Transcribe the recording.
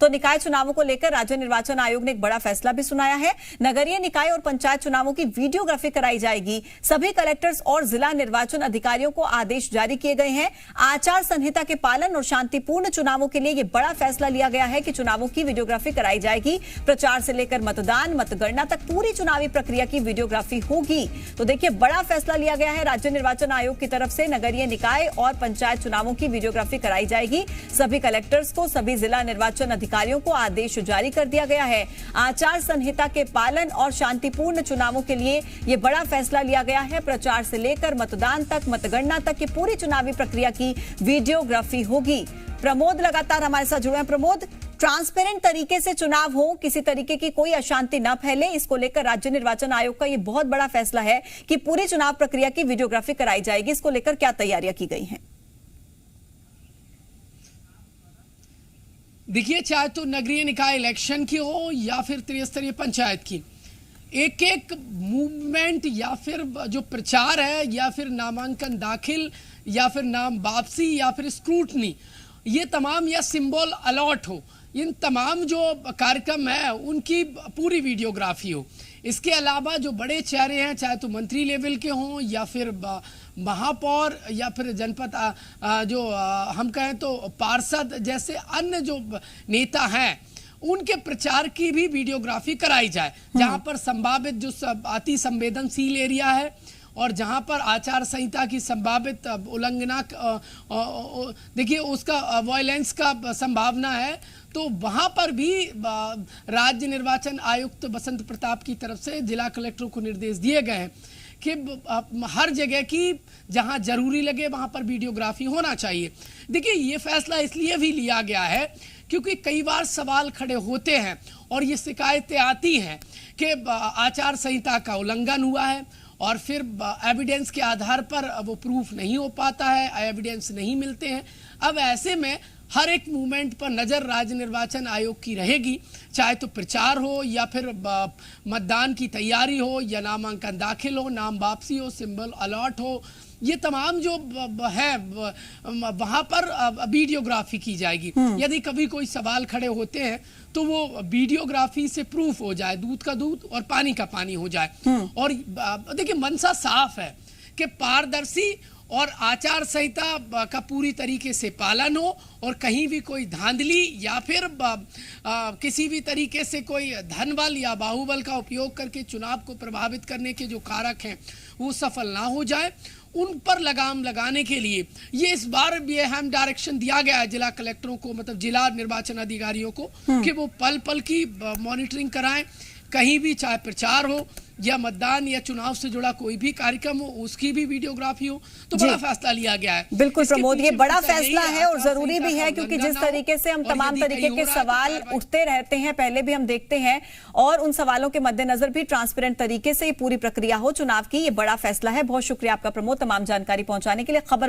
तो निकाय चुनावों को लेकर राज्य निर्वाचन आयोग ने एक बड़ा फैसला भी सुनाया है। नगरीय निकाय और पंचायत चुनावों की वीडियोग्राफी कराई जाएगी। सभी कलेक्टर्स और जिला निर्वाचन अधिकारियों को आदेश जारी किए गए हैं। आचार संहिता के पालन और शांतिपूर्ण चुनावों के लिए यह बड़ा फैसला लिया गया है कि चुनावों की वीडियोग्राफी कराई जाएगी। प्रचार से लेकर मतदान, मतगणना तक पूरी चुनावी प्रक्रिया की वीडियोग्राफी होगी। तो देखिए, बड़ा फैसला लिया गया है राज्य निर्वाचन आयोग की तरफ से। नगरीय निकाय और पंचायत चुनावों की वीडियोग्राफी कराई जाएगी। सभी कलेक्टर्स को, सभी जिला निर्वाचन अधिकारियों को आदेश जारी कर दिया गया है। आचार संहिता के पालन और शांतिपूर्ण चुनावों के लिए यह बड़ा फैसला लिया गया है। प्रचार से लेकर मतदान तक, मतगणना तक की पूरी चुनावी प्रक्रिया की वीडियोग्राफी होगी। प्रमोद लगातार हमारे साथ जुड़े हैं। प्रमोद, ट्रांसपेरेंट तरीके से चुनाव हो, किसी तरीके की कोई अशांति न फैले, इसको लेकर राज्य निर्वाचन आयोग का यह बहुत बड़ा फैसला है कि पूरी चुनाव प्रक्रिया की वीडियोग्राफी कराई जाएगी। इसको लेकर क्या तैयारियां की गई हैं? देखिए, चाहे तो नगरीय निकाय इलेक्शन की हो या फिर त्रिस्तरीय पंचायत की, एक एक मूवमेंट या फिर जो प्रचार है या फिर नामांकन दाखिल या फिर नाम वापसी या फिर स्क्रूटनी, ये तमाम या सिंबल अलॉट हो, इन तमाम जो कार्यक्रम है उनकी पूरी वीडियोग्राफी हो। इसके अलावा जो बड़े चेहरे हैं, चाहे तो मंत्री लेवल के हों या फिर महापौर या फिर जनपद जो हम कहें तो पार्षद जैसे अन्य जो नेता हैं, उनके प्रचार की भी वीडियोग्राफी कराई जाए। जहां पर संभावित जो अति संवेदनशील एरिया है और जहां पर आचार संहिता की संभावित उल्लंघना, देखिए उसका वायलेंस का संभावना है, तो वहां पर भी राज्य निर्वाचन आयुक्त बसंत प्रताप की तरफ से जिला कलेक्टरों को निर्देश दिए गए हैं कि हर जगह की जहां जरूरी लगे वहां पर वीडियोग्राफी होना चाहिए। देखिए, ये फैसला इसलिए भी लिया गया है क्योंकि कई बार सवाल खड़े होते हैं और ये शिकायतें आती हैं कि आचार संहिता का उल्लंघन हुआ है और फिर एविडेंस के आधार पर वो प्रूफ नहीं हो पाता है, एविडेंस नहीं मिलते हैं। अब ऐसे में हर एक मूवमेंट पर नजर राज्य निर्वाचन आयोग की रहेगी, चाहे तो प्रचार हो या फिर मतदान की तैयारी हो या नामांकन दाखिल हो, नाम वापसी हो, सिंबल अलॉट हो, ये तमाम जो है वहां पर वीडियोग्राफी की जाएगी। यदि कभी कोई सवाल खड़े होते हैं तो वो वीडियोग्राफी से प्रूफ हो जाए, दूध का दूध और पानी का पानी हो जाए। और देखिए, मनसा साफ है कि पारदर्शी और आचार संहिता का पूरी तरीके से पालन हो और कहीं भी कोई धांधली या फिर किसी भी तरीके से कोई धनबल या बाहुबल का उपयोग करके चुनाव को प्रभावित करने के जो कारक हैं वो सफल ना हो जाए। उन पर लगाम लगाने के लिए ये इस बार भी अहम डायरेक्शन दिया गया है जिला कलेक्टरों को, मतलब जिला निर्वाचन अधिकारियों को, कि वो पल पल की मॉनिटरिंग कराएं। कहीं भी चाहे प्रचार हो या मतदान या चुनाव से जुड़ा कोई भी कार्यक्रम हो, उसकी भी वीडियोग्राफी हो। तो बड़ा फैसला लिया गया है। बिल्कुल प्रमोद, ये बड़ा फैसला है और जरूरी भी है क्योंकि जिस तरीके से हम तमाम तरीके के सवाल उठते रहते हैं, पहले भी हम देखते हैं, और उन सवालों के मद्देनजर भी ट्रांसपेरेंट तरीके से ये पूरी प्रक्रिया हो चुनाव की, ये बड़ा फैसला है। बहुत शुक्रिया आपका प्रमोद, तमाम जानकारी पहुंचाने के लिए। खबर